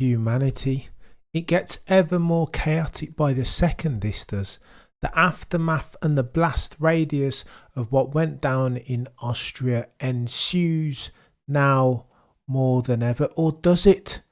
Humanity. It gets ever more chaotic by the second, this does. The aftermath and the blast radius of what went down in Austria ensues now more than ever, or does it?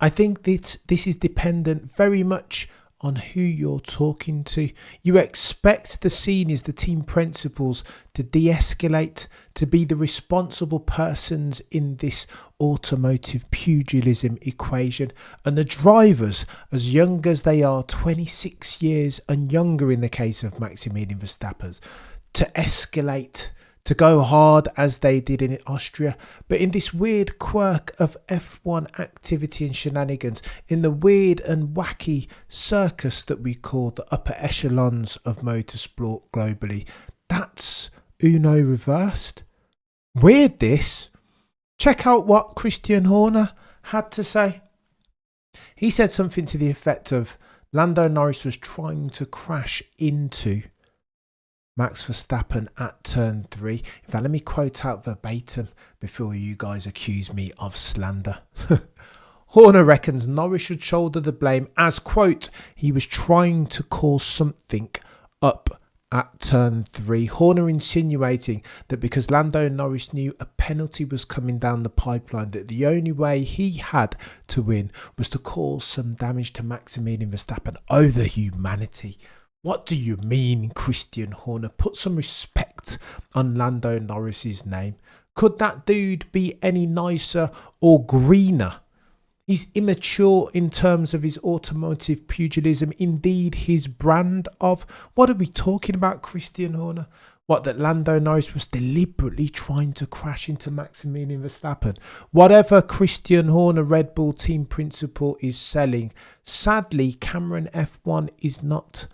I think this is dependent very much on who you're talking to. You expect the seniors, the team principals, to de-escalate, to be the responsible persons in this automotive pugilism equation, and the drivers, as young as they are, 26 years and younger in the case of Maximilian Verstappen, to escalate, to go hard as they did in Austria. But in this weird quirk of F1 activity and shenanigans, in the weird and wacky circus that we call the upper echelons of motorsport globally, that's Uno reversed. Weird this. Check out what Christian Horner had to say. He said something to the effect of Lando Norris was trying to crash into Max Verstappen at turn 3. In fact, let me quote out verbatim before you guys accuse me of slander. Horner reckons Norris should shoulder the blame as, quote, he was trying to cause something up at turn 3. Horner insinuating that because Lando Norris knew a penalty was coming down the pipeline, that the only way he had to win was to cause some damage to Maximilian Verstappen. Oh, the humanity. What do you mean, Christian Horner? Put some respect on Lando Norris's name. Could that dude be any nicer or greener? He's immature in terms of his automotive pugilism, indeed his brand of... What are we talking about, Christian Horner? What, that Lando Norris was deliberately trying to crash into Maximilian Verstappen? Whatever Christian Horner Red Bull team principal is selling, sadly Cameron F1 is not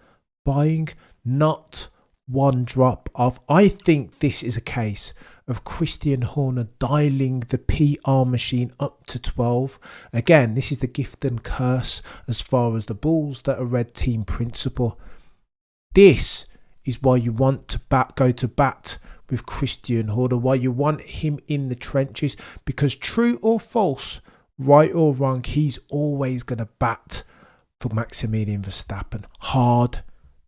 buying, not one drop of. I think this is a case of Christian Horner dialing the PR machine up to 12. Again, this is the gift and curse as far as the Bulls that are red team principal. This is why you want to go to bat with Christian Horner, why you want him in the trenches, because true or false, right or wrong, he's always going to bat for Maximilian Verstappen hard.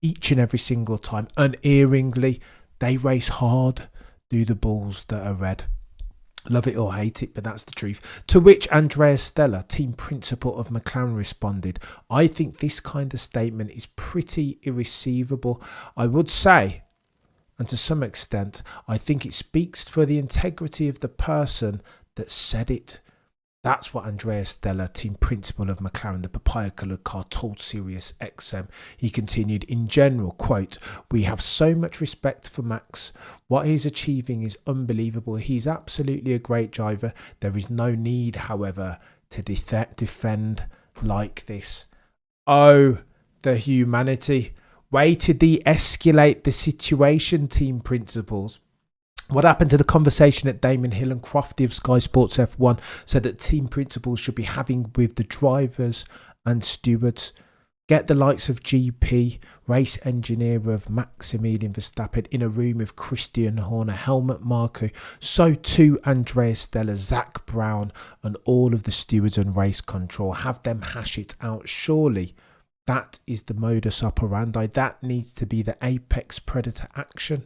Each and every single time, unerringly. They race hard, do the Bulls that are red. Love it or hate it, but that's the truth. To which Andrea Stella, team principal of McLaren, responded, I think this kind of statement is pretty irreceivable. I would say, and to some extent, I think it speaks for the integrity of the person that said it. That's what Andrea Stella, team principal of McLaren, the papaya-coloured car, told Sirius XM. He continued, in general, quote, we have so much respect for Max. What he's achieving is unbelievable. He's absolutely a great driver. There is no need, however, to defend like this. Oh, the humanity. Way to de-escalate the situation, team principals. What happened to the conversation that Damon Hill and Crofty of Sky Sports F1 said that team principals should be having with the drivers and stewards? Get the likes of GP, race engineer of Maximilian Verstappen, in a room with Christian Horner, Helmut Marko, so too Andrea Stella, Zach Brown and all of the stewards and race control. Have them hash it out. Surely that is the modus operandi. That needs to be the apex predator action.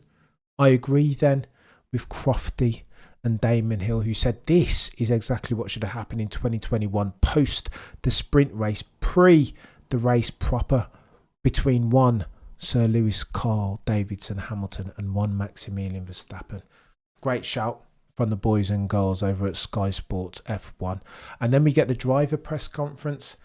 I agree then with Crofty and Damon Hill, who said this is exactly what should have happened in 2021, post the sprint race, pre the race proper, between one Sir Lewis Carl Davidson Hamilton and one Maximilian Verstappen. Great shout from the boys and girls over at Sky Sports F1. And then we get the driver press conference,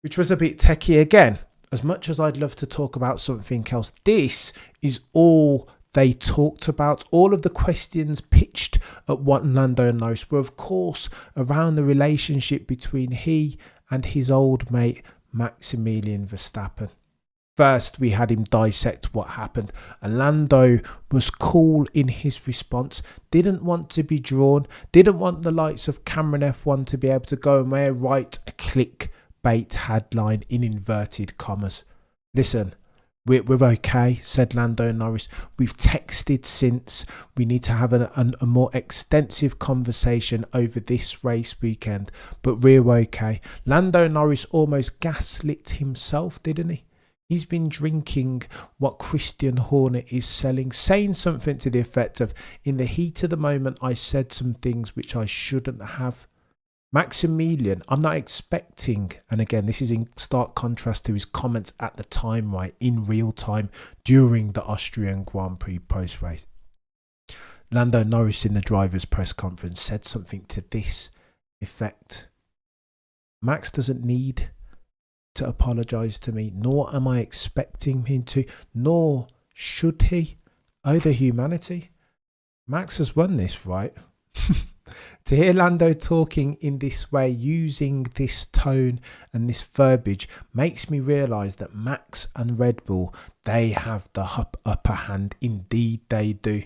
which was a bit techie again. As much as I'd love to talk about something else, this is all they talked about. All of the questions pitched at what Lando Norris were, of course, around the relationship between he and his old mate Maximilian Verstappen. First, we had him dissect what happened, and Lando was cool in his response, didn't want to be drawn, didn't want the likes of Cameron F1 to be able to go and write a clickbait headline in inverted commas. Listen, We're okay, said Lando Norris. We've texted since. We need to have a more extensive conversation over this race weekend, but we're okay. Lando Norris almost gaslit himself, didn't he? He's been drinking what Christian Horner is selling, saying something to the effect of, in the heat of the moment, I said some things which I shouldn't have. Maximilian, I'm not expecting, and again, this is in stark contrast to his comments at the time, right, in real time during the Austrian Grand Prix post-race. Lando Norris in the driver's press conference said something to this effect. Max doesn't need to apologise to me, nor am I expecting him to, nor should he. Oh, the humanity. Max has won this, right? To hear Lando talking in this way, using this tone and this verbiage, makes me realise that Max and Red Bull, they have the upper hand. Indeed they do.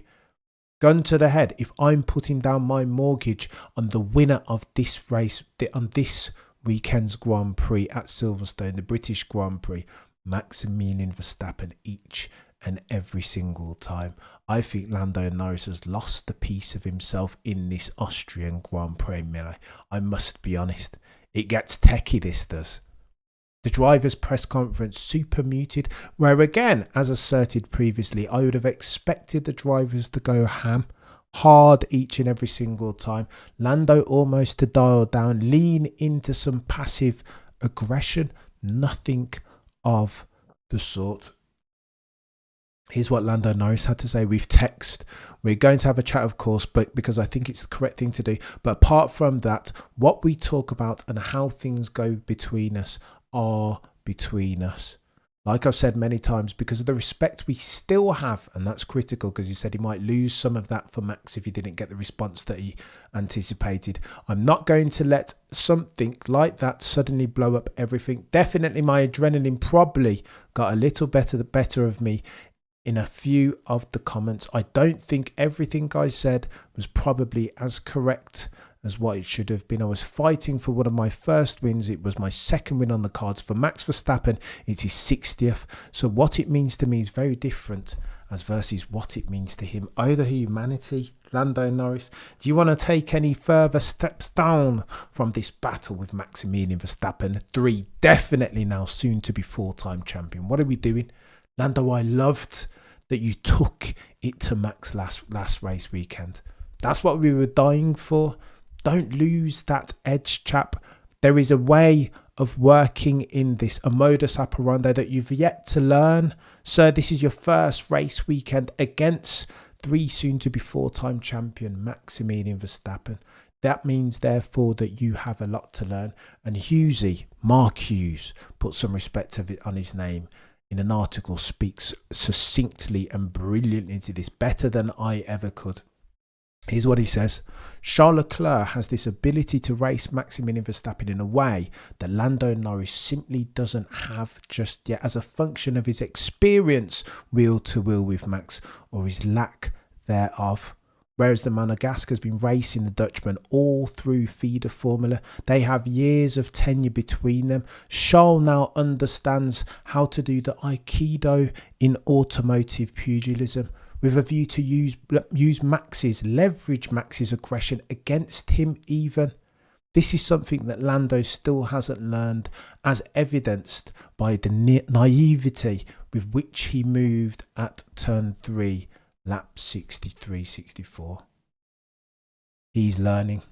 Gun to the head, if I'm putting down my mortgage on the winner of this race, on this weekend's Grand Prix at Silverstone, the British Grand Prix, Maximilian Verstappen each and every single time. I think Lando Norris has lost the piece of himself in this Austrian Grand Prix, Miller. I must be honest. It gets techie, this does. The driver's press conference super muted, where again, as asserted previously, I would have expected the drivers to go ham, hard each and every single time. Lando almost to dial down, lean into some passive aggression. Nothing of the sort. Here's what Lando Norris had to say. We've texted. We're going to have a chat, of course, but because I think it's the correct thing to do. But apart from that, what we talk about and how things go between us are between us. Like I've said many times, because of the respect we still have, and that's critical because he said he might lose some of that for Max if he didn't get the response that he anticipated. I'm not going to let something like that suddenly blow up everything. Definitely my adrenaline probably got a little better of me in a few of the comments. I don't think everything I said was probably as correct as what it should have been. I was fighting for one of my first wins. It was my second win on the cards. For Max Verstappen, it's his 60th. So what it means to me is very different as versus what it means to him. Oh, the humanity. Lando Norris, do you want to take any further steps down from this battle with Maximilian Verstappen? 3, definitely now soon to be 4-time champion. What are we doing? Lando, I loved that you took it to Max last race weekend. That's what we were dying for. Don't lose that edge, chap. There is a way of working in this, a modus operandi that you've yet to learn. Sir, this is your first race weekend against 3 soon to be 4-time champion Maximilian Verstappen. That means, therefore, that you have a lot to learn. And Hughesy, Mark Hughes, put some respect of it on his name, in an article speaks succinctly and brilliantly to this, better than I ever could. Here's what he says. Charles Leclerc has this ability to race Maximilian Verstappen in a way that Lando Norris simply doesn't have just yet, as a function of his experience wheel to wheel with Max, or his lack thereof. Whereas the Monegasque has been racing the Dutchman all through feeder formula. They have years of tenure between them. Charles now understands how to do the Aikido in automotive pugilism, with a view to leverage Max's aggression against him even. This is something that Lando still hasn't learned, as evidenced by the naivety with which he moved at turn 3, lap 63-64. He's learning.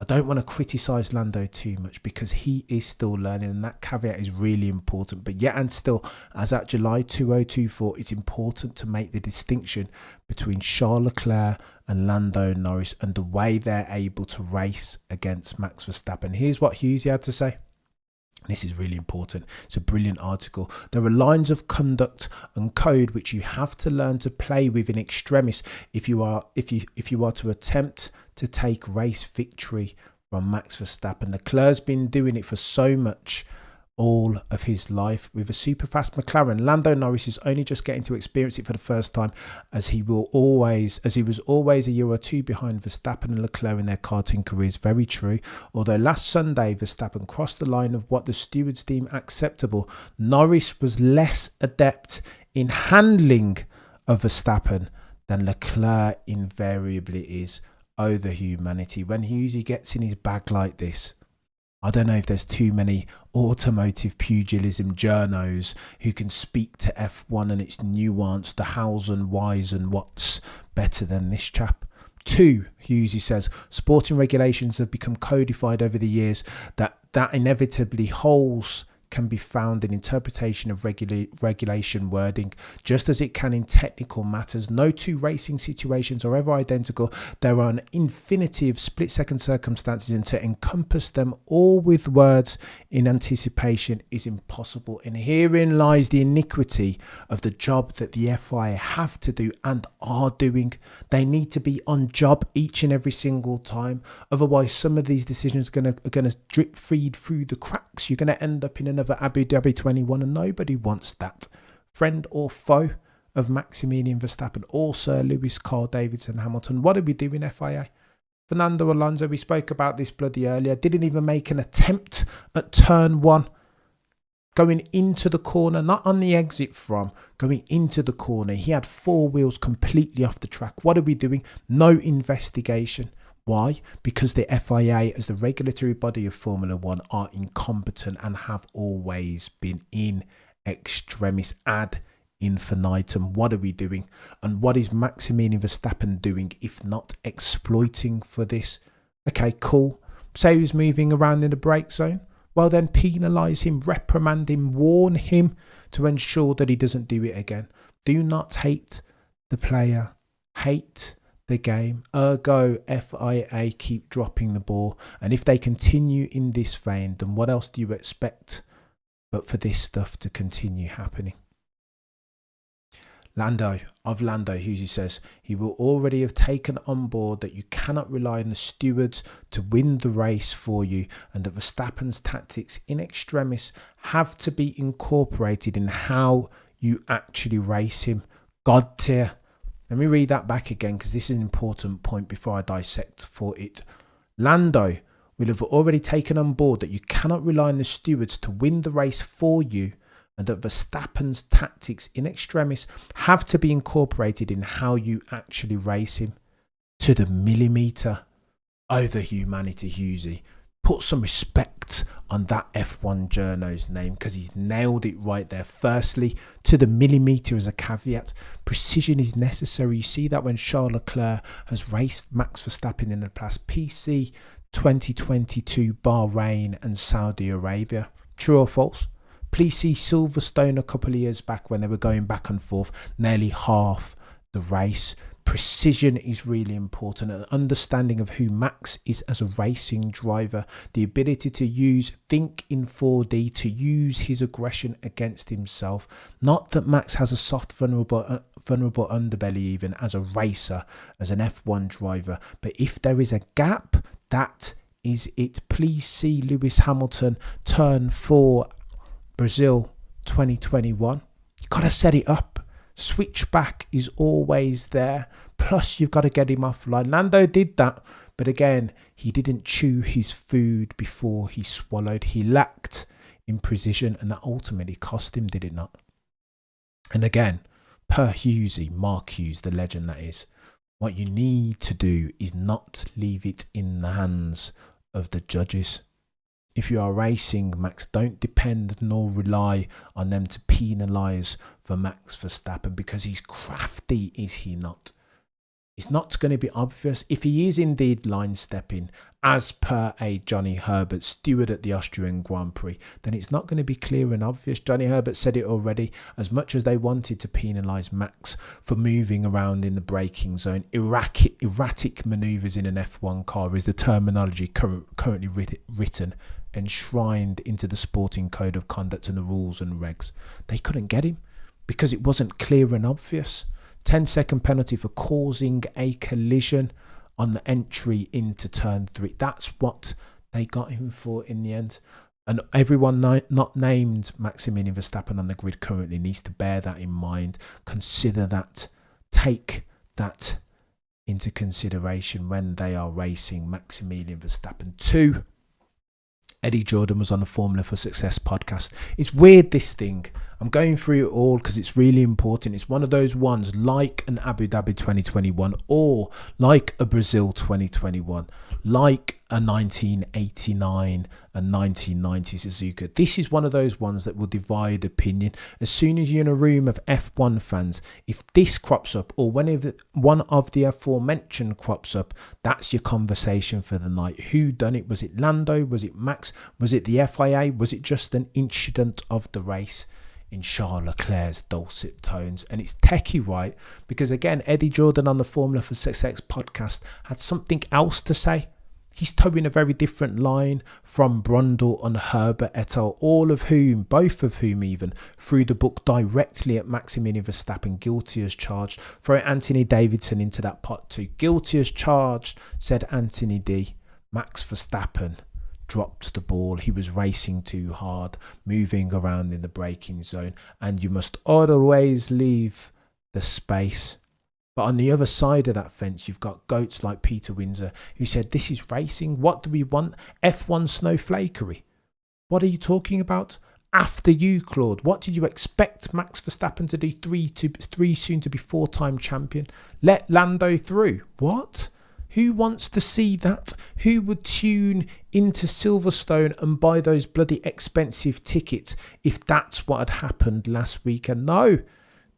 I don't want to criticise Lando too much because he is still learning, and that caveat is really important. But yet and still, as at July 2024, it's important to make the distinction between Charles Leclerc and Lando Norris and the way they're able to race against Max Verstappen. Here's what Hughesy had to say. This is really important. It's a brilliant article. There are lines of conduct and code which you have to learn to play with in extremis if you are to attempt to take race victory from Max Verstappen. Leclerc's been doing it for so much all of his life with a super fast McLaren. Lando Norris is only just getting to experience it for the first time, as he was always a year or two behind Verstappen and Leclerc in their karting careers. Very true. Although last Sunday Verstappen crossed the line of what the stewards deem acceptable, Norris was less adept in handling of Verstappen than Leclerc invariably is. Oh, the humanity. When Hughesy gets in his bag like this, I don't know if there's too many automotive pugilism journos who can speak to F1 and its nuance, the hows and whys and what's better than this chap. 2, Hughesy says, sporting regulations have become codified over the years that inevitably holes can be found in interpretation of regulation wording, just as it can in technical matters. No two racing situations are ever identical. There are an infinity of split-second circumstances, and to encompass them all with words in anticipation is impossible. And herein lies the iniquity of the job that the FIA have to do and are doing. They need to be on job each and every single time. Otherwise, some of these decisions are going to drip feed through the cracks. You're going to end up in another Abu Dhabi 21, and nobody wants that. Friend or foe of Maximilian Verstappen or Sir Lewis, Carl Davidson, Hamilton. What are we doing, FIA? Fernando Alonso, we spoke about this bloody earlier, didn't even make an attempt at turn 1. Going into the corner, not on the exit from, going into the corner. He had 4 wheels completely off the track. What are we doing? No investigation. Why? Because the FIA, as the regulatory body of Formula One, are incompetent and have always been in extremis ad infinitum. What are we doing? And what is Maximilian Verstappen doing if not exploiting for this? Okay, cool. Say he's moving around in the brake zone. Well, then penalise him, reprimand him, warn him to ensure that he doesn't do it again. Do not hate the player. Hate the game. Ergo, FIA keep dropping the ball. And if they continue in this vein, then what else do you expect but for this stuff to continue happening? Lando, Hughesy says, he will already have taken on board that you cannot rely on the stewards to win the race for you, and that Verstappen's tactics in extremis have to be incorporated in how you actually race him. God tier. Let me read that back again, because this is an important point before I dissect for it. Lando will have already taken on board that you cannot rely on the stewards to win the race for you, and that Verstappen's tactics in extremis have to be incorporated in how you actually race him. To the millimetre. Oh, the humanity, Hughesy. Put some respect on that F1 journo's name, because he's nailed it right there. Firstly, to the millimetre as a caveat, precision is necessary. You see that when Charles Leclerc has raced Max Verstappen in the past. PC 2022, Bahrain and Saudi Arabia. True or false? Please see Silverstone a couple of years back when they were going back and forth nearly half the race. Precision is really important. An understanding of who Max is as a racing driver. The ability to think in 4D, to use his aggression against himself. Not that Max has a soft, vulnerable underbelly even as a racer, as an F1 driver. But if there is a gap, that is it. Please see Lewis Hamilton turn 4 Brazil 2021. You got to set it up. Switchback is always there. Plus, you've got to get him offline. Lando did that, but again, he didn't chew his food before he swallowed. He lacked in precision, and that ultimately cost him, did it not? And again, per Hughesy, Mark Hughes, the legend that is, what you need to do is not leave it in the hands of the judges. If you are racing, Max, don't depend nor rely on them to penalise for Max Verstappen, because he's crafty, is he not? It's not going to be obvious. If he is indeed line stepping, as per a Johnny Herbert steward at the Austrian Grand Prix, then it's not going to be clear and obvious. Johnny Herbert said it already. As much as they wanted to penalise Max for moving around in the braking zone, erratic manoeuvres in an F1 car is the terminology currently written, enshrined into the sporting code of conduct and the rules and regs. They couldn't get him because it wasn't clear and obvious. 10-second penalty for causing a collision on the entry into turn 3. That's what they got him for in the end. And everyone not named Maximilian Verstappen on the grid currently needs to bear that in mind. Consider that. Take that into consideration when they are racing Maximilian Verstappen. 2. Eddie Jordan was on the Formula for Success podcast. It's weird, this thing. I'm going through it all because it's really important. It's one of those ones like an Abu Dhabi 2021 or like a Brazil 2021, like a 1989 and 1990 Suzuka. This is one of those ones that will divide opinion. As soon as you're in a room of F1 fans, if this crops up or whenever one of the aforementioned crops up, that's your conversation for the night. Who done it? Was it Lando? Was it Max? Was it the FIA? Was it just an incident of the race? In Charles Leclerc's dulcet tones. And it's techie, right? Because again, Eddie Jordan on the Formula for Success podcast had something else to say. He's towing a very different line from Brundle and Herbert et al., both of whom even, threw the book directly at Maximilian Verstappen, guilty as charged. Throw Anthony Davidson into that pot too. Guilty as charged, said Anthony D. Max Verstappen dropped the ball. He was racing too hard, moving around in the braking zone, and you must always leave the space. But on the other side of that fence, you've got goats like Peter Windsor, who said, this is racing. What do we want? F1 snowflakery. What are you talking about? After you, Claude, what did you expect Max Verstappen to do? Three soon to be four-time champion. Let Lando through. What? Who wants to see that? Who would tune into Silverstone and buy those bloody expensive tickets if that's what had happened last weekend? No,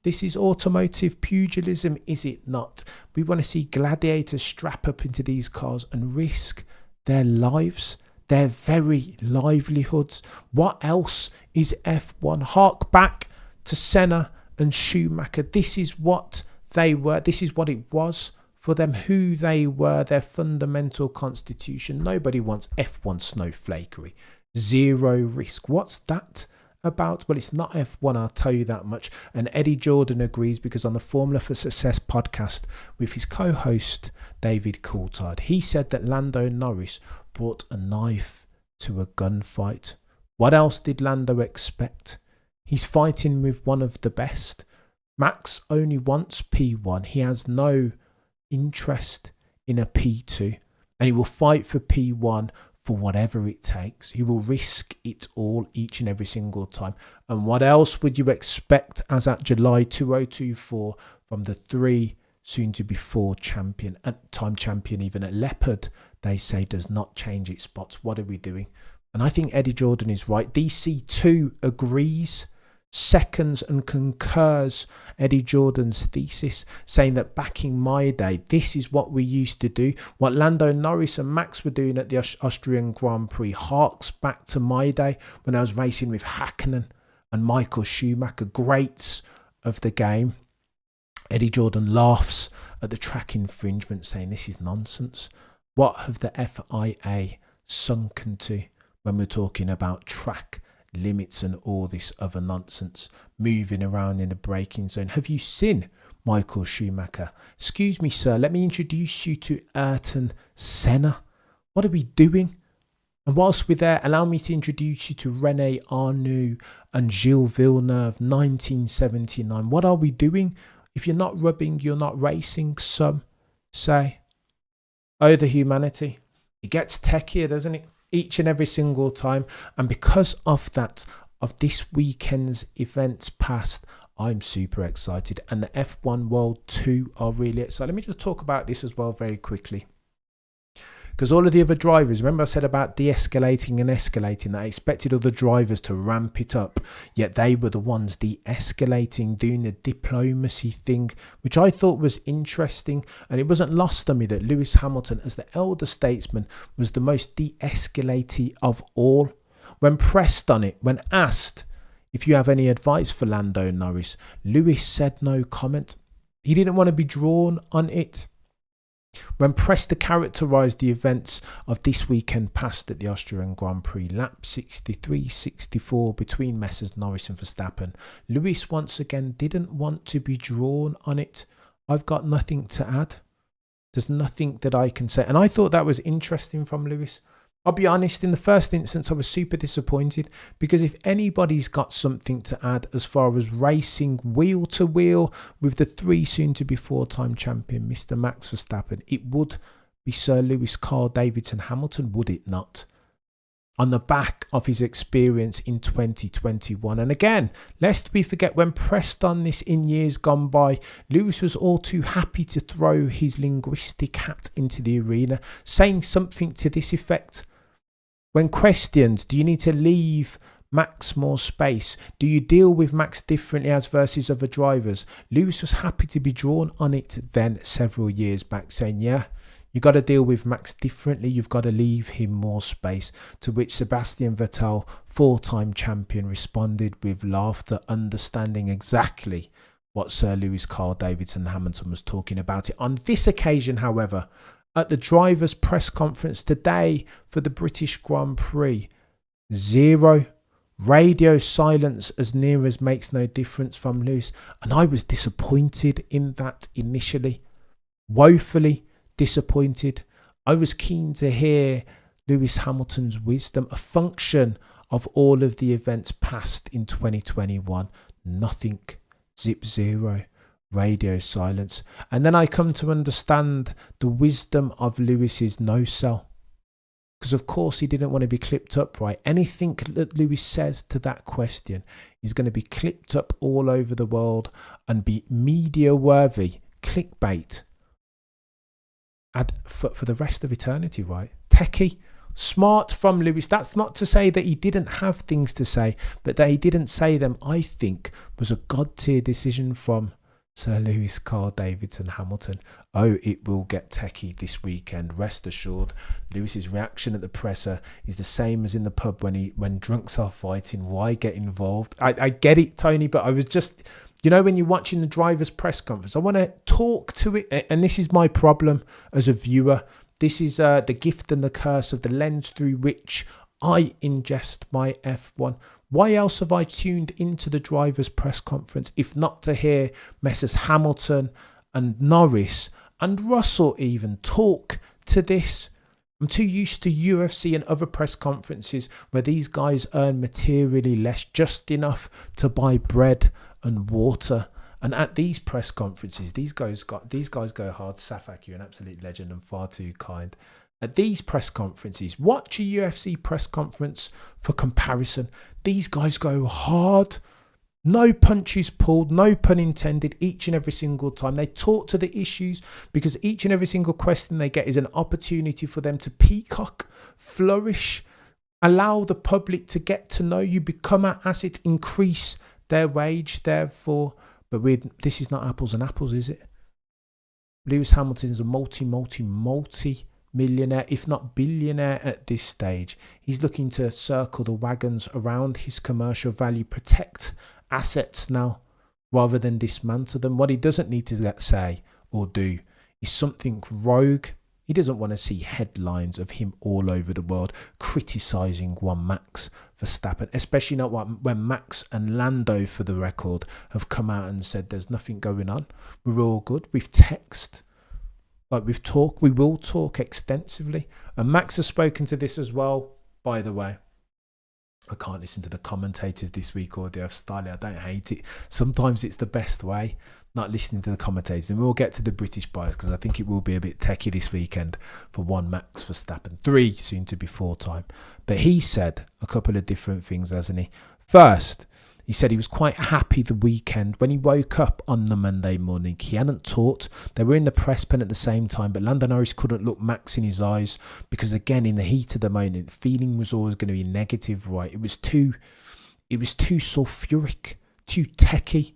this is automotive pugilism, is it not? We want to see gladiators strap up into these cars and risk their lives, their very livelihoods. What else is F1? Hark back to Senna and Schumacher. This is what they were. This is what it was for them, who they were, their fundamental constitution. Nobody wants F1 snowflakery. Zero risk. What's that about? Well, it's not F1, I'll tell you that much. And Eddie Jordan agrees, because on the Formula for Success podcast with his co-host David Coulthard, he said that Lando Norris brought a knife to a gunfight. What else did Lando expect? He's fighting with one of the best. Max only wants P1. He has no interest in a P2, and he will fight for P1 for whatever it takes. He will risk it all each and every single time. And what else would you expect as at July 2024 from the three soon to be four champion, time champion? Even at Leopard, they say, does not change its spots. What are we doing? And I think Eddie Jordan is right. DC2 agrees, seconds and concurs Eddie Jordan's thesis, saying that back in my day, this is what we used to do. What Lando Norris and Max were doing at the Austrian Grand Prix harks back to my day when I was racing with Hakkinen and Michael Schumacher, greats of the game. Eddie Jordan laughs at the track infringement, saying this is nonsense. What have the FIA sunken to when we're talking about track limits and all this other nonsense, moving around in the braking zone? Have you seen Michael Schumacher? Excuse me, sir, let me introduce you to Ayrton Senna. What are we doing? And whilst we're there, allow me to introduce you to Rene Arnoux and Gilles Villeneuve, 1979. What are we doing? If you're not rubbing, you're not racing, some say. Oh, the humanity. It gets techier, doesn't it? Each and every single time. And because of that, of this weekend's events past, I'm super excited. And the F1 World 2 are really excited. Let me just talk about this as well very quickly. Because all of the other drivers, remember I said about de-escalating and escalating, that I expected other drivers to ramp it up, yet they were the ones de-escalating, doing the diplomacy thing, which I thought was interesting. And it wasn't lost on me that Lewis Hamilton, as the elder statesman, was the most de-escalating of all. When pressed on it, when asked if you have any advice for Lando Norris, Lewis said no comment. He didn't want to be drawn on it. When pressed to characterise the events of this weekend past at the Austrian Grand Prix, lap 63-64 between Messrs Norris and Verstappen, Lewis once again didn't want to be drawn on it. I've got nothing to add. There's nothing that I can say. And I thought that was interesting from Lewis. I'll be honest, in the first instance, I was super disappointed, because if anybody's got something to add as far as racing wheel to wheel with the three soon to be four-time champion, Mr. Max Verstappen, it would be Sir Lewis Carl Davidson Hamilton, would it not? on the back of his experience in 2021. And again, lest we forget, when pressed on this in years gone by, Lewis was all too happy to throw his linguistic hat into the arena, saying something to this effect. When questioned, do you need to leave Max more space? Do you deal with Max differently as versus other drivers? Lewis was happy to be drawn on it then several years back, saying, yeah, you got to deal with Max differently. You've got to leave him more space. To which Sebastian Vettel, 4-time champion, responded with laughter, understanding exactly what Sir Lewis Carl Davidson Hamilton was talking about. It on this occasion, however, at the drivers' press conference today for the British Grand Prix, 0 radio silence as near as makes no difference from Lewis. And I was disappointed in that initially, woefully disappointed. I was keen to hear Lewis Hamilton's wisdom, a function of all of the events past in 2021. Nothing, zip, 0, radio silence. And then I come to understand the wisdom of Lewis's no-sell. Because of course he didn't want to be clipped up, right? Anything that Lewis says to that question is going to be clipped up all over the world and be media worthy, clickbait, for the rest of eternity, right? Techie, smart from Lewis. That's not to say that he didn't have things to say, but that he didn't say them, I think, was a god-tier decision from Sir Lewis Carl Davidson Hamilton. Oh, it will get techie this weekend, rest assured. Lewis's reaction at the presser is the same as in the pub when drunks are fighting. Why get involved? I get it, Tony, but I was just, you know, when you're watching the driver's press conference, I want to talk to it. And this is my problem as a viewer. This is the gift and the curse of the lens through which I ingest my F1. Why else have I tuned into the driver's press conference if not to hear Messrs Hamilton and Norris and Russell even talk to this? I'm too used to UFC and other press conferences where these guys earn materially less, just enough to buy bread and water. And at these press conferences, these guys go hard. Safak, you're an absolute legend and far too kind. At these press conferences, watch a UFC press conference for comparison. These guys go hard. No punches pulled, no pun intended, each and every single time. They talk to the issues because each and every single question they get is an opportunity for them to peacock, flourish, allow the public to get to know you, become an asset, increase their wage, therefore. But this is not apples and apples, is it? Lewis Hamilton is a multi-millionaire, if not billionaire at this stage. He's looking to circle the wagons around his commercial value, protect assets now, rather than dismantle them. What he doesn't need to say or do is something rogue. He doesn't want to see headlines of him all over the world criticising one Max Verstappen, especially not when Max and Lando, for the record, have come out and said there's nothing going on. We're all good. We've texted. Like we've talked, we will talk extensively. And Max has spoken to this as well, by the way. I can't listen to the commentators this week or the style. I don't hate it. Sometimes it's the best way, not listening to the commentators. And we'll get to the British bias because I think it will be a bit techie this weekend for one Max Verstappen. 3, soon to be 4-time. But he said a couple of different things, hasn't he? First, he said he was quite happy the weekend. When he woke up on the Monday morning, he hadn't talked. They were in the press pen at the same time, but Lando Norris couldn't look Max in his eyes because, again, in the heat of the moment, feeling was always going to be negative, right? It was too sulfuric, too techie.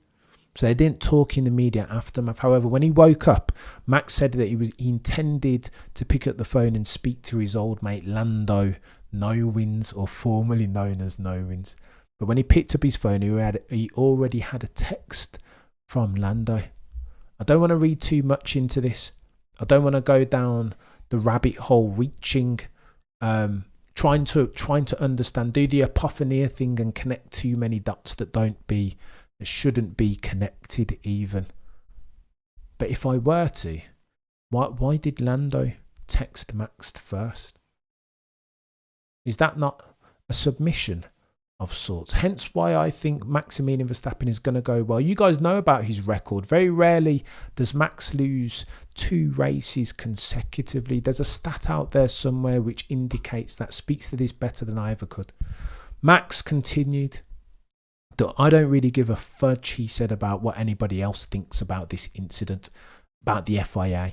So they didn't talk in the media aftermath. However, when he woke up, Max said that he intended to pick up the phone and speak to his old mate Lando No-Wins, or formerly known as No-Wins. But when he picked up his phone, he already had a text from Lando. I don't want to read too much into this. I don't want to go down the rabbit hole, reaching, trying to understand, do the apophenia thing and connect too many dots that shouldn't be connected even. But if I were to, why did Lando text Max first? Is that not a submission? of sorts. Hence why I think Maximilian Verstappen is going to go well. You guys know about his record. Very rarely does Max lose 2 races consecutively. There's a stat out there somewhere which indicates that, speaks to this better than I ever could. Max continued. I don't really give a fudge, he said, about what anybody else thinks about this incident, about the FIA,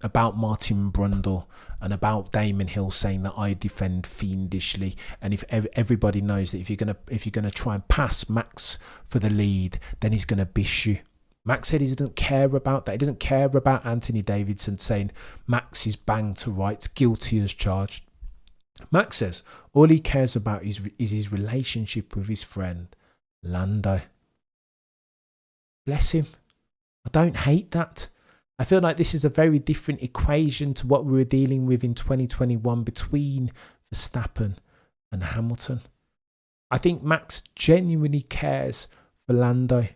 about Martin Brundle, and about Damon Hill saying that I defend fiendishly. And if everybody knows that if you're gonna try and pass Max for the lead, then he's gonna bish you. Max said he doesn't care about that. He doesn't care about Anthony Davidson saying Max is banged to rights, guilty as charged. Max says all he cares about is his relationship with his friend Lando. Bless him. I don't hate that. I feel like this is a very different equation to what we were dealing with in 2021 between Verstappen and Hamilton. I think Max genuinely cares for Lando,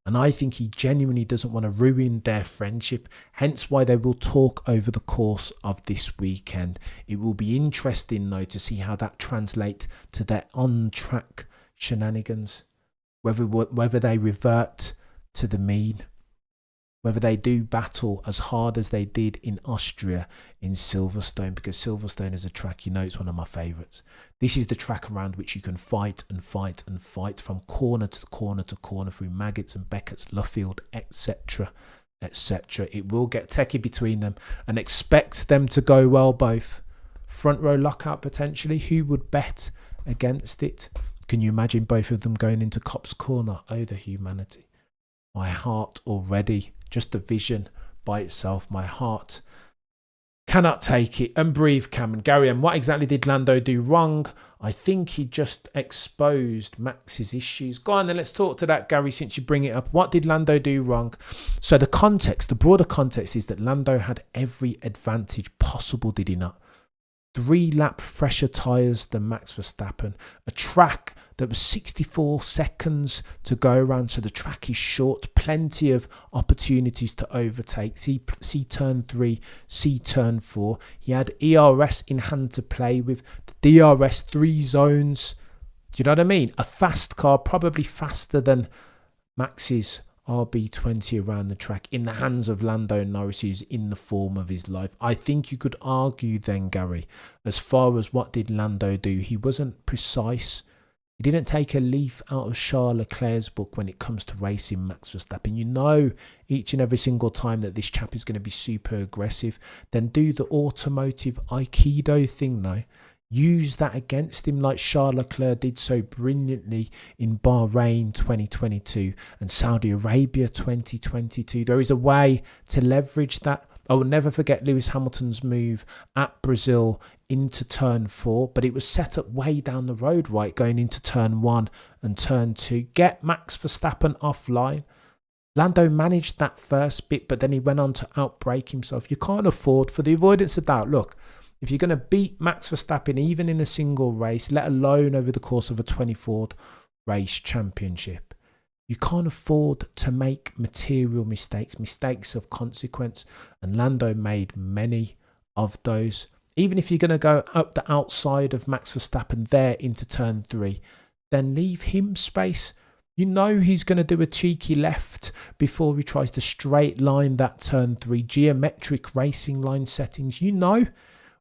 and I think he genuinely doesn't want to ruin their friendship, hence why they will talk over the course of this weekend. It will be interesting, though, to see how that translates to their on-track shenanigans, whether they revert to the mean, whether they do battle as hard as they did in Austria in Silverstone, because Silverstone is a track, you know, it's one of my favourites. This is the track around which you can fight and fight and fight from corner to corner to corner through Maggots and Beckett's, Luffield, etc., etc. It will get techie between them, and expect them to go well both. Front row lockout potentially. Who would bet against it? Can you imagine both of them going into Cop's Corner? Oh, the humanity. My heart already, just the vision by itself, my heart cannot take it. And breathe, Cameron. Gary M, what exactly did Lando do wrong? I think he just exposed Max's issues. Go on then, let's talk to that, Gary, since you bring it up. What did Lando do wrong? So the broader context is that Lando had every advantage possible, did he not? 3-lap fresher tyres than Max Verstappen. A track that was 64 seconds to go around, so the track is short. Plenty of opportunities to overtake. See turn 3, see turn 4. He had ERS in hand to play with. The DRS 3 zones. Do you know what I mean? A fast car, probably faster than Max's RB20 around the track, in the hands of Lando Norris, who's in the form of his life. I think you could argue then, Gary, as far as what did Lando do, he wasn't precise. He didn't take a leaf out of Charles Leclerc's book when it comes to racing Max Verstappen. You know each and every single time that this chap is going to be super aggressive. Then do the automotive Aikido thing now. Use that against him like Charles Leclerc did so brilliantly in Bahrain 2022 and Saudi Arabia 2022. There is a way to leverage that. I will never forget Lewis Hamilton's move at Brazil into turn 4, but it was set up way down the road, right, going into turn 1 and turn 2. Get Max Verstappen offline. Lando managed that first bit, but then he went on to outbrake himself. You can't afford, for the avoidance of doubt, look, if you're going to beat Max Verstappen even in a single race, let alone over the course of a 24 race championship, you can't afford to make material mistakes of consequence. And Lando made many of those. Even if you're going to go up the outside of Max Verstappen there into turn 3, then leave him space. You know he's going to do a cheeky left before he tries to straight line that turn 3. Geometric racing line settings, you know.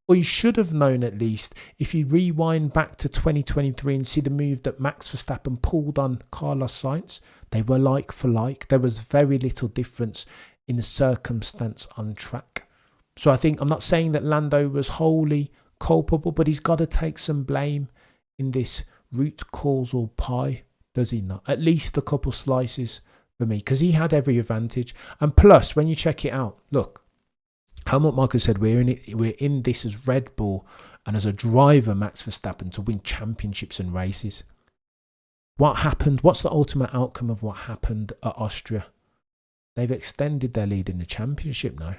Or you should have known, at least, if you rewind back to 2023 and see the move that Max Verstappen pulled on Carlos Sainz. They were like for like. There was very little difference in the circumstance on track. So I think, I'm not saying that Lando was wholly culpable, but he's got to take some blame in this root causal pie, does he not? At least a couple slices for me, because he had every advantage. And plus, when you check it out, look, Helmut Marko said we're in this as Red Bull and as a driver, Max Verstappen, to win championships and races. What happened? What's the ultimate outcome of what happened at Austria? They've extended their lead in the championship now.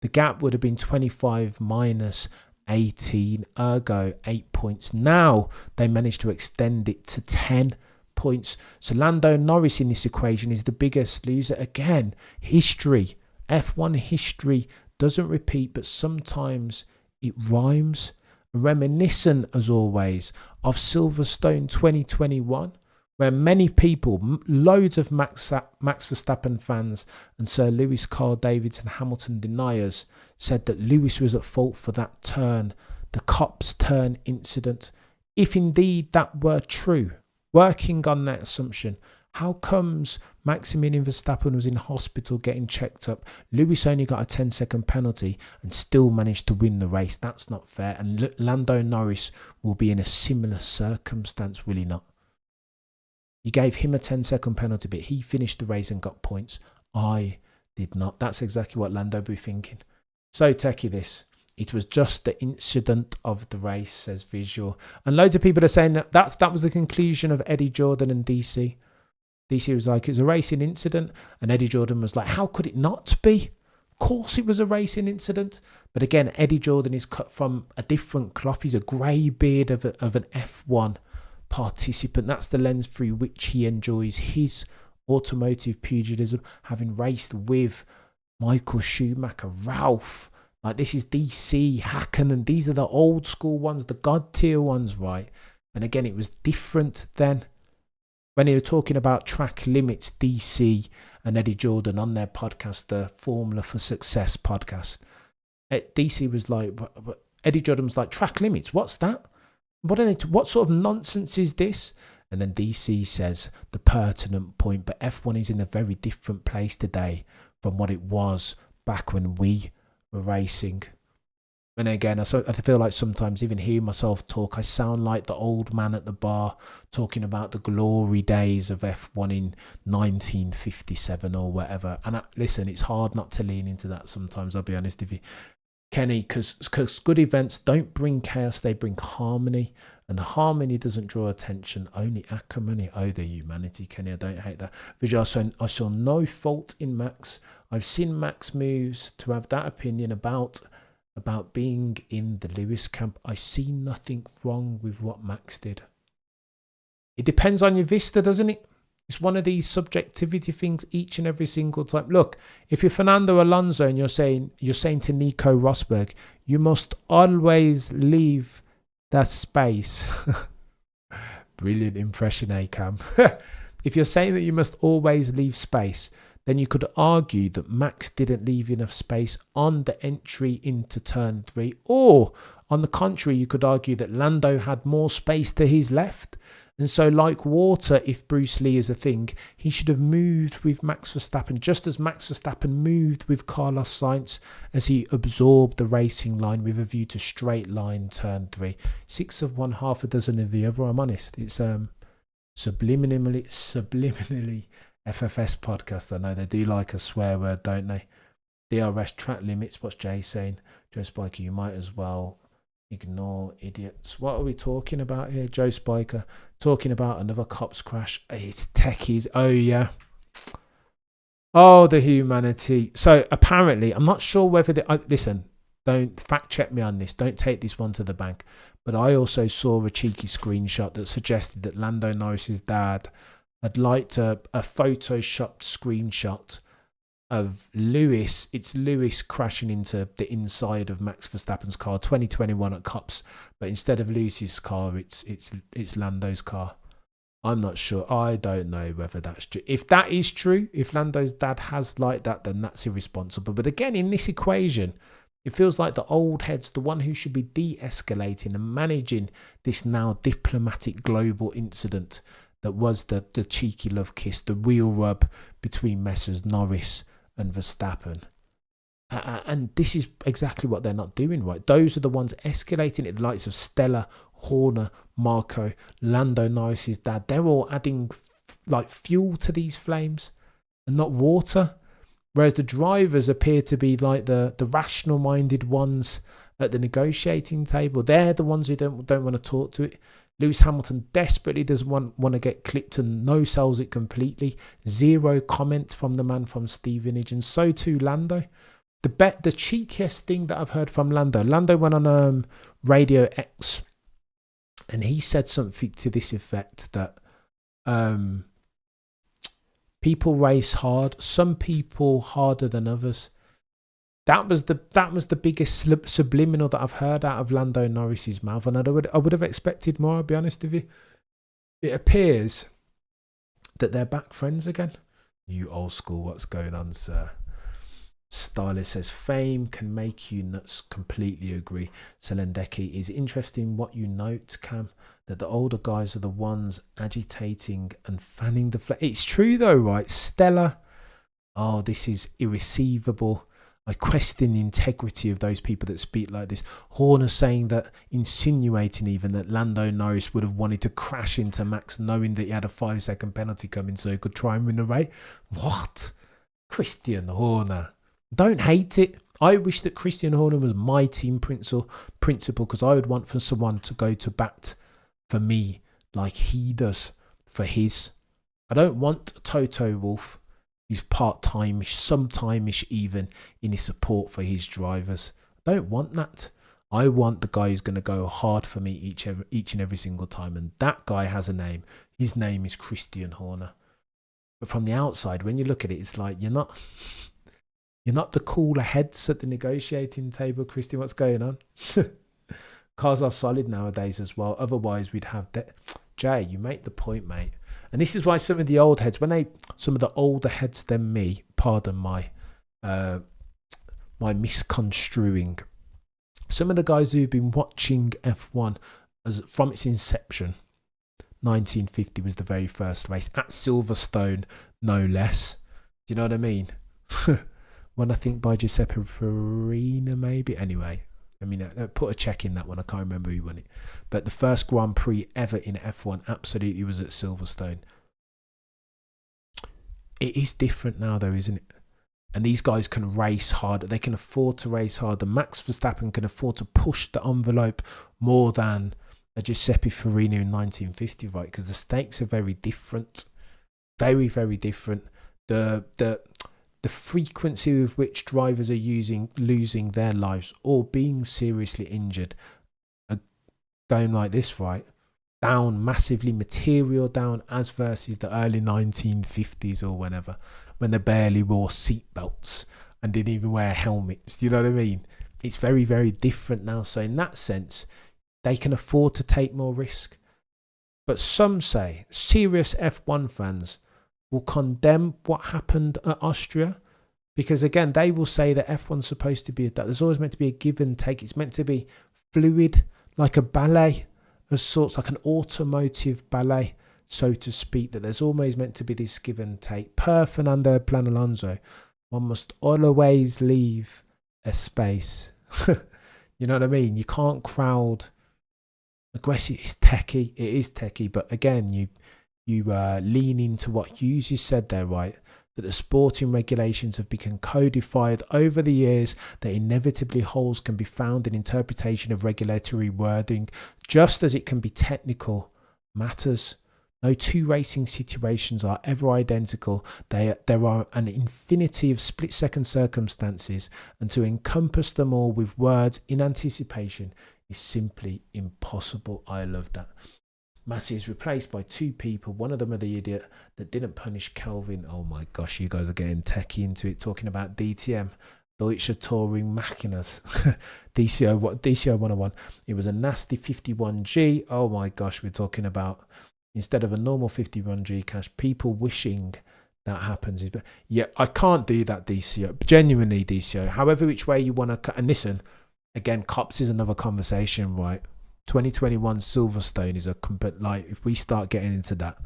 The gap would have been 25 minus 18, ergo 8 points. Now they managed to extend it to 10 points. So Lando Norris in this equation is the biggest loser. Again, history. F1 history doesn't repeat, but sometimes it rhymes. reminiscent as always of Silverstone 2021, where many people, loads of Max Verstappen fans and Sir Lewis Carl Davidson Hamilton deniers, said that Lewis was at fault for that turn, the Copse turn incident. If indeed that were true, working on that assumption, how comes Maximilian Verstappen was in hospital getting checked up? Lewis only got a 10-second penalty and still managed to win the race. That's not fair. And Lando Norris will be in a similar circumstance, will he not? You gave him a 10-second penalty, but he finished the race and got points. I did not. That's exactly what Lando be thinking. So techie this. It was just the incident of the race, says Visual. And loads of people are saying that was the conclusion of Eddie Jordan and DC. DC was like, it was a racing incident. And Eddie Jordan was like, how could it not be? Of course it was a racing incident. But again, Eddie Jordan is cut from a different cloth. He's a grey beard of an F1 participant. That's the lens through which he enjoys his automotive pugilism, having raced with Michael Schumacher, Ralph. Like, this is DC, Hakkinen. These are the old school ones, the God tier ones, right? And again, it was different then. When they were talking about track limits, DC and Eddie Jordan on their podcast, the Formula for Success podcast, DC was like, Eddie Jordan was like, track limits, what's that? What sort of nonsense is this? And then DC says the pertinent point, but F1 is in a very different place today from what it was back when we were racing. And again, I feel like sometimes even hearing myself talk, I sound like the old man at the bar talking about the glory days of F1 in 1957 or whatever. And listen, it's hard not to lean into that sometimes, I'll be honest with you, Kenny, because good events don't bring chaos, they bring harmony. And harmony doesn't draw attention, only acrimony. Oh, the humanity, Kenny, I don't hate that. Vijay, I saw no fault in Max. I've seen Max moves to have that opinion about being in the Lewis camp. I see nothing wrong with what Max did. It depends on your vista, doesn't it? It's one of these subjectivity things each and every single time. Look, if you're Fernando Alonso and you're saying to Nico Rosberg, you must always leave that space. Brilliant impression, Cam. If you're saying that you must always leave space, then you could argue that Max didn't leave enough space on the entry into turn 3. Or, on the contrary, you could argue that Lando had more space to his left. And so, like water, if Bruce Lee is a thing, he should have moved with Max Verstappen, just as Max Verstappen moved with Carlos Sainz as he absorbed the racing line with a view to straight line turn 3. 6 of one, half a dozen of the other, I'm honest. It's subliminally FFS podcast. I know they do like a swear word, don't they? DRS track limits, what's Jay saying? Joe Spiker, you might as well ignore idiots. What are we talking about here? Joe Spiker talking about another cops crash. It's techies. Oh yeah. Oh, the humanity. So apparently, I'm not sure whether listen, don't fact check me on this, don't take this one to the bank, but I also saw a cheeky screenshot that suggested that Lando Norris's dad had liked a photoshopped screenshot of Lewis. It's Lewis crashing into the inside of Max Verstappen's car, 2021 at Copse, but instead of Lewis's car, it's Lando's car. I'm not sure. I don't know whether that's true. If that is true, if Lando's dad has like that, then that's irresponsible. But again, in this equation, it feels like the old head's the one who should be de-escalating and managing this now diplomatic global incident that was the cheeky love kiss, the wheel rub between Messrs Norris and Verstappen. And this is exactly what they're not doing, right? Those are the ones escalating it. The likes of Stella, Horner, Marco, Lando Norris's dad. They're all adding like fuel to these flames and not water. Whereas the drivers appear to be like the rational-minded ones at the negotiating table. They're the ones who don't want to talk to it. Lewis Hamilton desperately doesn't want to get clipped and no-sells it completely. Zero comment from the man from Stevenage, and so too Lando. The cheekiest thing that I've heard from Lando. Lando went on Radio X, and he said something to this effect that people race hard. Some people harder than others. That was the biggest subliminal that I've heard out of Lando Norris's mouth, and I would have expected more. I'll be honest with you. It appears that they're back friends again. You old school, what's going on, sir? Styler says fame can make you nuts. Completely agree. Selendeki, is interesting what you note, Cam, that the older guys are the ones agitating and fanning the flame. It's true though, right? Stella, oh, this is irreceivable. I question the integrity of those people that speak like this. Horner saying that, insinuating even that Lando Norris would have wanted to crash into Max knowing that he had a 5-second penalty coming so he could try and win the race. What? Christian Horner. Don't hate it. I wish that Christian Horner was my team principal because I would want for someone to go to bat for me like he does for his. I don't want Toto Wolff. He's part-time-ish, sometime-ish even in his support for his drivers. I don't want that. I want the guy who's going to go hard for me each and every single time. And that guy has a name. His name is Christian Horner. But from the outside, when you look at it, it's like you're not the cooler heads at the negotiating table, Christian. What's going on? Cars are solid nowadays as well. Otherwise, we'd have that. Jay, you make the point, mate. And this is why some of the old heads, some of the older heads than me, pardon my misconstruing, some of the guys who've been watching F1 from its inception, 1950 was the very first race at Silverstone, no less. Do you know what I mean? When I think by Giuseppe Farina, maybe. Anyway, I mean, put a check in that one. I can't remember who won it. But the first Grand Prix ever in F1 absolutely was at Silverstone. It is different now, though, isn't it? And these guys can race harder. They can afford to race harder. Max Verstappen can afford to push the envelope more than a Giuseppe Farina in 1950, right? Because the stakes are very different. Very, very different. The frequency with which drivers are losing their lives or being seriously injured are going like this, right? Down massively, material down, as versus the early 1950s or whenever, when they barely wore seatbelts and didn't even wear helmets. Do you know what I mean? It's very, very different now. So in that sense, they can afford to take more risk. But some say, serious F1 fans will condemn what happened at Austria, because again, they will say that F1's supposed to be that there's always meant to be a give and take. It's meant to be fluid, like a ballet of sorts, like an automotive ballet, so to speak, that there's always meant to be this give and take. Per Fernando Plan Alonso, one must always leave a space. You know what I mean? You can't crowd aggressive. It's techie. It is techie, but again, you lean into what Hughes said there, right? That the sporting regulations have become codified over the years, that inevitably holes can be found in interpretation of regulatory wording, just as it can be technical matters. No two racing situations are ever identical. There are an infinity of split-second circumstances, and to encompass them all with words in anticipation is simply impossible. I love that. Massey is replaced by two people. One of them are the idiot that didn't punish Kelvin. Oh my gosh, you guys are getting techie into it, talking about DTM, Deutsche Touring Machinas. DCO 101. It was a nasty 51G. Oh my gosh, we're talking about, instead of a normal 51G cash, people wishing that happens. Yeah, I can't do that, DCO. Genuinely, DCO. However which way you want to, and listen, again, cops is another conversation, right? 2021 Silverstone is a complete, like, if we start getting into that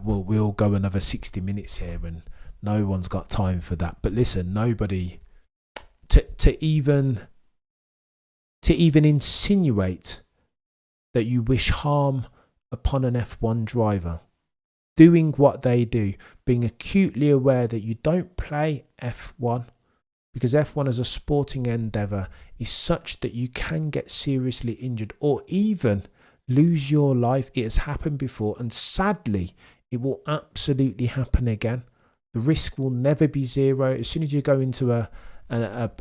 we'll go another 60 minutes here, and no one's got time for that. But listen, nobody to even insinuate that you wish harm upon an F1 driver doing what they do, being acutely aware that you don't play F1, because F1 as a sporting endeavour is such that you can get seriously injured or even lose your life. It has happened before, and sadly, it will absolutely happen again. The risk will never be zero. As soon as you go into a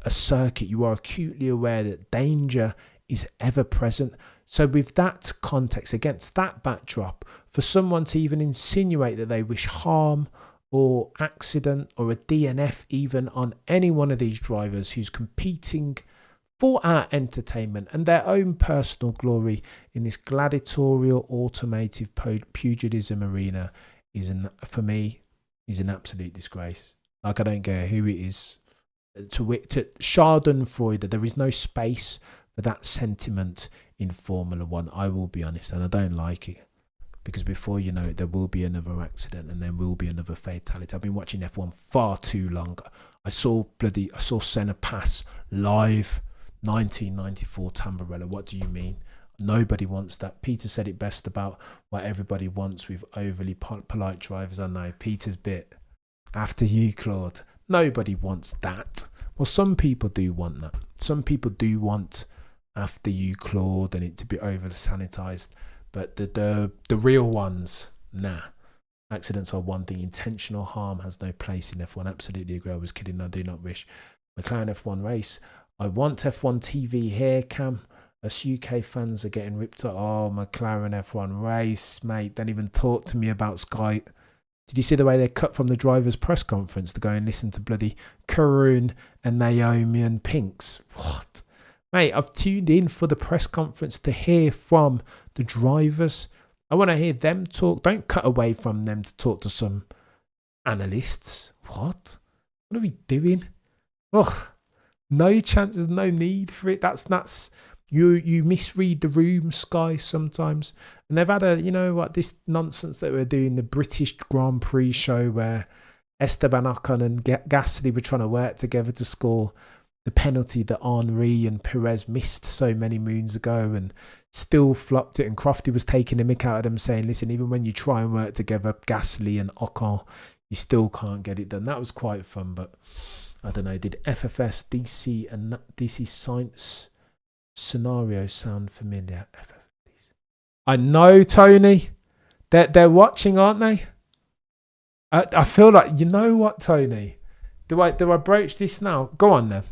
circuit, you are acutely aware that danger is ever present. So with that context, against that backdrop, for someone to even insinuate that they wish harm or accident or a DNF even on any one of these drivers who's competing for our entertainment and their own personal glory in this gladiatorial automotive pugilism arena for me, is an absolute disgrace. Like, I don't care who it is. To Schadenfreude, there is no space for that sentiment in Formula One. I will be honest, and I don't like it, because before you know it, there will be another accident and there will be another fatality. I've been watching F1 far too long. I saw Senna pass live. 1994 Tamburello. What do you mean? Nobody wants that. Peter said it best about what everybody wants with overly polite drivers. I know Peter's bit. After you, Claude. Nobody wants that. Well, some people do want that. Some people do want after you, Claude, and it to be over sanitized. But the real ones, nah. Accidents are one thing. Intentional harm has no place in F1. Absolutely agree. I was kidding. I do not wish. McLaren F1 race. I want F1 TV here, Cam. Us UK fans are getting ripped up. Oh, McLaren F1 race, mate. Don't even talk to me about Sky. Did you see the way they cut from the driver's press conference to go and listen to bloody Karun and Naomi and Pinks? What? Mate, I've tuned in for the press conference to hear from the drivers. I want to hear them talk. Don't cut away from them to talk to some analysts. What? What are we doing? Ugh. No chances, no need for it. That's you misread the room, Sky, sometimes. And they've had this nonsense that we're doing, the British Grand Prix show where Esteban Ocon and Gasly were trying to work together to score the penalty that Henri and Perez missed so many moons ago and still flopped it. And Crofty was taking the mick out of them, saying, listen, even when you try and work together, Gasly and Ocon, you still can't get it done. That was quite fun, but I don't know. Did FFS, DC, and DC Science scenarios sound familiar? I know, Tony. They're watching, aren't they? I feel like, you know what, Tony? Do I broach this now? Go on then.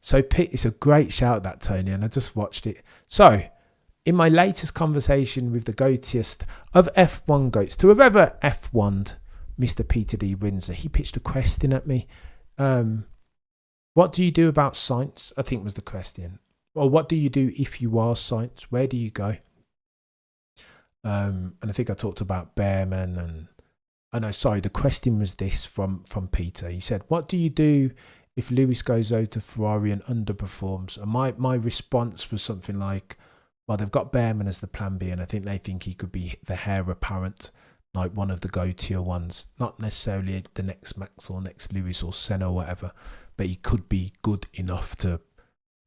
So it's a great shout, that, Tony, and I just watched it. So in my latest conversation with the goatiest of F1 goats to have ever F1'd, Mr. Peter D. Windsor, he pitched a question at me. What do you do about science? I think was the question. Or what do you do if you are science? Where do you go? And I think I talked about Behrman the question was this from Peter. He said, what do you do if Lewis goes over to Ferrari and underperforms? And my response was something like, well, they've got Behrman as the plan B, and I think they think he could be the heir apparent, like one of the go-tier ones, not necessarily the next Max or next Lewis or Senna or whatever, but he could be good enough to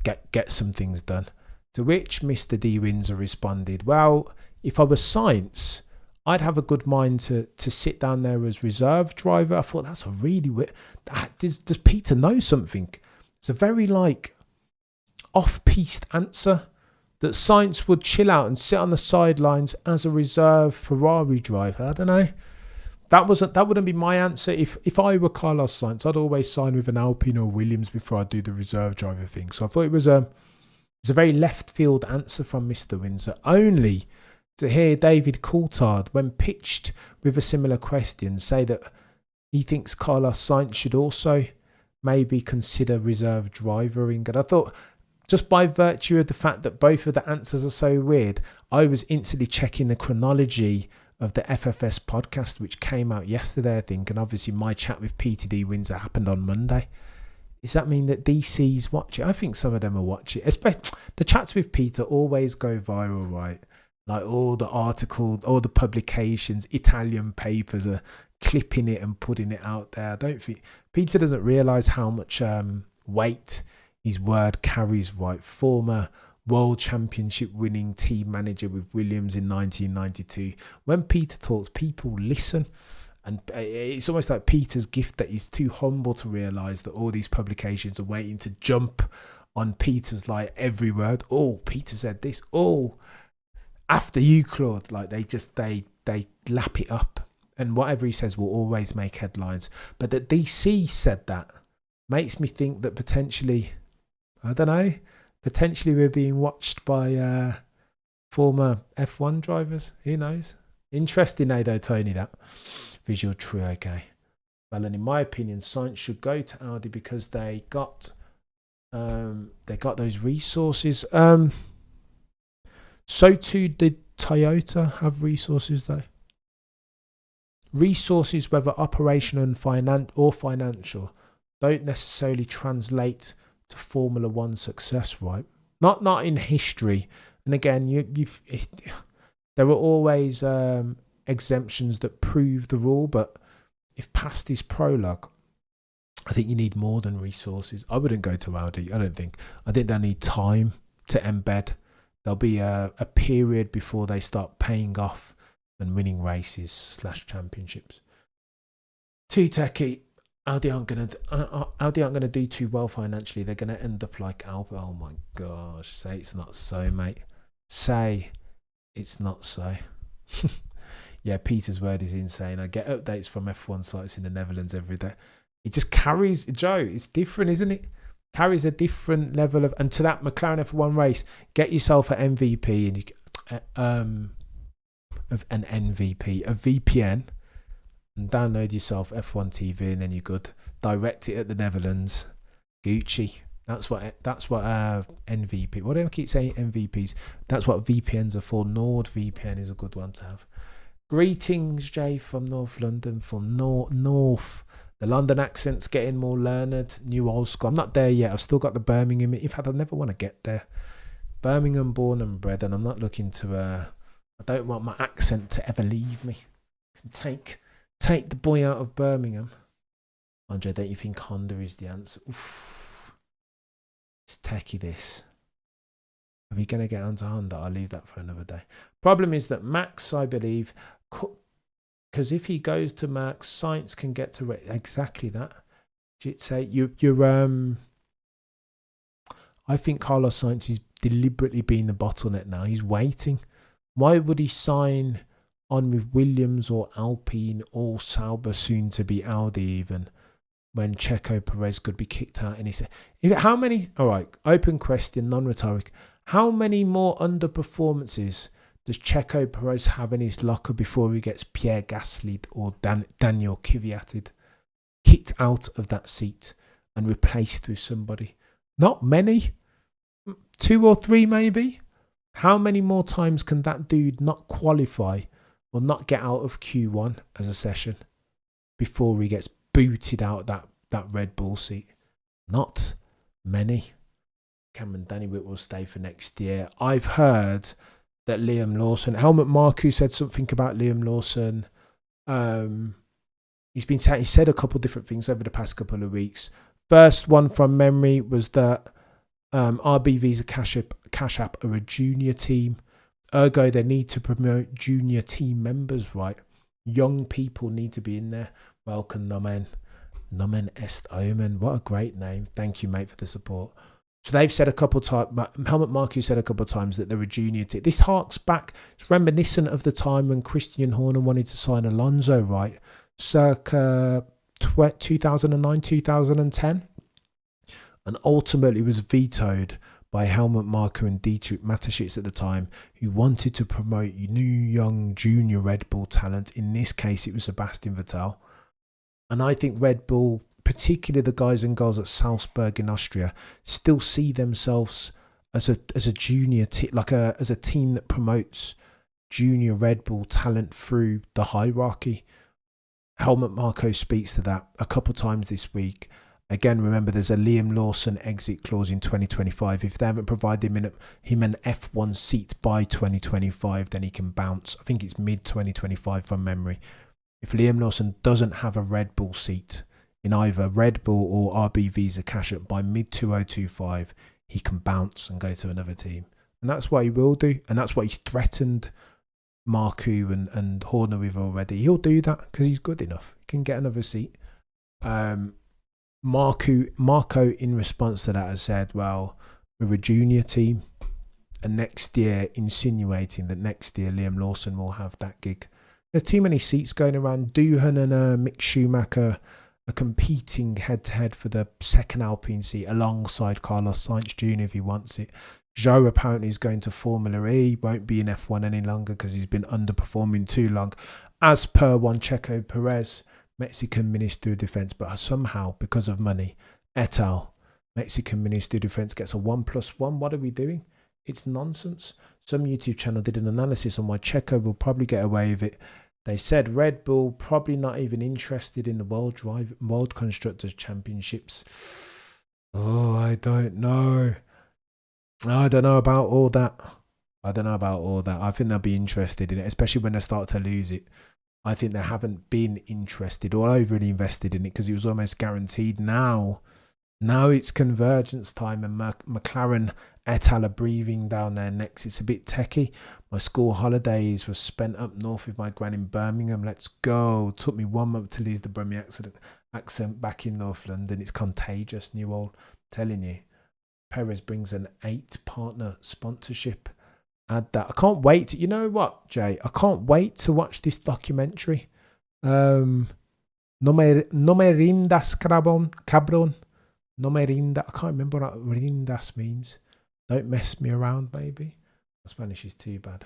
get some things done. To which Mr. D. Windsor responded, well, if I was Sainz, I'd have a good mind to sit down there as reserve driver. I thought that's a really weird... Does Peter know something? It's a very off-piste answer. That Sainz would chill out and sit on the sidelines as a reserve Ferrari driver. I don't know. That wouldn't be my answer. If I were Carlos Sainz, I'd always sign with an Alpine or Williams before I do the reserve driver thing. So I thought it was a very left field answer from Mr. Windsor. Only to hear David Coulthard, when pitched with a similar question, say that he thinks Carlos Sainz should also maybe consider reserve drivering. And I thought, just by virtue of the fact that both of the answers are so weird, I was instantly checking the chronology of the FFS podcast, which came out yesterday, I think. And obviously my chat with Peter D. Windsor happened on Monday. Does that mean that DC's watching? I think some of them are watching. Especially the chats with Peter always go viral, right? Like all the articles, all the publications, Italian papers are clipping it and putting it out there. I don't think Peter doesn't realise how much weight his word carries, right? Former world championship winning team manager with Williams in 1992. When Peter talks, people listen. And it's almost like Peter's gift that he's too humble to realise that all these publications are waiting to jump on Peter's every word. Oh, Peter said this. Oh, after you, Claude. Like they lap it up. And whatever he says will always make headlines. But that DC said that makes me think that potentially... I don't know. Potentially we're being watched by former F1 drivers. Who knows? Interesting, though, Tony, that. Visual True, okay. Well, and in my opinion, Sainz should go to Audi because they got those resources. So too did Toyota have resources though. Resources, whether operational and financial, don't necessarily translate to Formula One success, right? Not in history. And again, there are always exemptions that prove the rule, but if past this prologue, I think you need more than resources. I wouldn't go to Audi. I don't think. I think they need time to embed. There'll be a period before they start paying off and winning races / championships. Too techie. Audi aren't gonna do too well financially. They're gonna end up like Albert. Oh my gosh! Say it's not so, mate. Say it's not so. Yeah, Peter's word is insane. I get updates from F1 sites in the Netherlands every day. It just carries, Joe. It's different, isn't it? Carries a different level of. And to that McLaren F1 race, get yourself an MVP and an MVP, a VPN, and download yourself F1 TV, and then you could direct it at the Netherlands. Gucci. That's what NVP. Why do I keep saying MVPs? That's what VPNs are for. NordVPN is a good one to have. Greetings, Jay, from North London, from North. The London accent's getting more learned. New old school. I'm not there yet. I've still got the Birmingham. In fact, I never want to get there. Birmingham born and bred, and I'm not looking to. I don't want my accent to ever leave me. Take the boy out of Birmingham. Andre, don't you think Honda is the answer? Oof. It's techie, this. Are we going to get onto Honda? I'll leave that for another day. Problem is that Max, I believe, because if he goes to Max, Sainz can get to exactly that. I think Carlos Sainz is deliberately being the bottleneck now. He's waiting. Why would he sign on with Williams or Alpine or Sauber, soon to be Audi even, when Checo Perez could be kicked out? And he said, how many, all right, open question, non-rhetoric, how many more underperformances does Checo Perez have in his locker before he gets Pierre Gasly or Daniel Kvyat kicked out of that seat and replaced with somebody? Not many. 2 or 3 maybe. How many more times can that dude not qualify or not get out of Q1 as a session before he gets booted out that Red Bull seat? Not many. Cameron Danny-Witt will stay for next year. I've heard that Liam Lawson, Helmut Marko said something about Liam Lawson. He said a couple of different things over the past couple of weeks. First one from memory was that RB Visa Cash App are a junior team. Ergo, they need to promote junior team members, right? Young people need to be in there. Welcome, Nomen. Nomen Est Omen. What a great name. Thank you, mate, for the support. So they've said a couple of times, Helmut Marko said a couple of times that they're a junior team. This harks back, it's reminiscent of the time when Christian Horner wanted to sign Alonso, right? Circa 2009, 2010. And ultimately was vetoed by Helmut Marko and Dietrich Mateschitz at the time, who wanted to promote new, young, junior Red Bull talent. In this case, it was Sebastian Vettel. And I think Red Bull, particularly the guys and girls at Salzburg in Austria, still see themselves as a junior team, as a team that promotes junior Red Bull talent through the hierarchy. Helmut Marko speaks to that a couple of times this week. Again, remember, there's a Liam Lawson exit clause in 2025. If they haven't provided him an F1 seat by 2025, then he can bounce. I think it's mid-2025 from memory. If Liam Lawson doesn't have a Red Bull seat in either Red Bull or RB Visa Cash App by mid-2025, he can bounce and go to another team. And that's what he will do. And that's what he threatened Marko and Horner with already. He'll do that because he's good enough. He can get another seat. Marko, in response to that, has said, well, we're a junior team. And next year, insinuating that next year Liam Lawson will have that gig. There's too many seats going around. Doohan and Mick Schumacher are competing head-to-head for the second Alpine seat alongside Carlos Sainz Jr. if he wants it. Zhou apparently is going to Formula E, won't be in F1 any longer because he's been underperforming too long. as per one Checo Perez, Mexican Minister of Defense, but somehow, because of money, et al., Mexican Minister of Defense gets a 1+1. What are we doing? It's nonsense. Some YouTube channel did an analysis on why Checo will probably get away with it. They said Red Bull probably not even interested in the World Constructors Championships. Oh, I don't know. I don't know about all that. I think they'll be interested in it, especially when they start to lose it. I think they haven't been interested or overly invested in it because it was almost guaranteed. Now it's convergence time, and McLaren et al. Are breathing down their necks. It's a bit techie. My school holidays was spent up north with my gran in Birmingham. Let's go. Took me 1 month to lose the Brummie accent back in North London. It's contagious, new old. Telling you. Perez brings an 8-partner sponsorship. Add that. I can't wait. You know what, Jay? I can't wait to watch this documentary. No me rindas, cabrón. No me rinda. I can't remember what rindas means. Don't mess me around, maybe. My Spanish is too bad.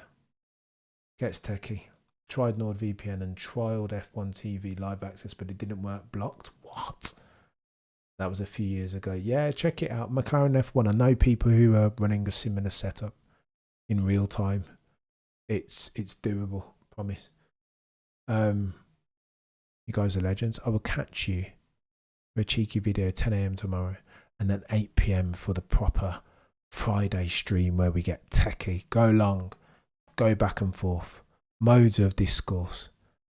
Gets techie. Tried NordVPN and trialed F1 TV live access, but it didn't work. Blocked. What? That was a few years ago. Yeah, check it out. McLaren F1. I know people who are running a similar setup in real time. It's doable. Promise. You guys are legends. I will catch you for a cheeky video 10 a.m. tomorrow, and then 8 p.m. for the proper Friday stream where we get techie. Go long, go back and forth, modes of discourse,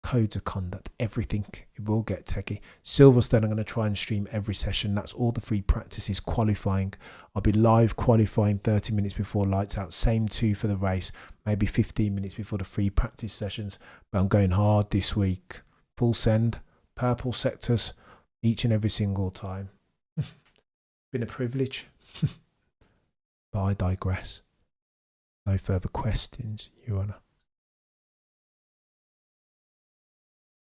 codes of conduct, everything. It will get techie. Silverstone, I'm going to try and stream every session. That's all the free practices. Qualifying, I'll be live qualifying 30 minutes before lights out. Same too for the race, maybe 15 minutes before the free practice sessions. But I'm going hard this week. Full send, purple sectors, each and every single time. Been a privilege. But I digress. No further questions, Your Honour.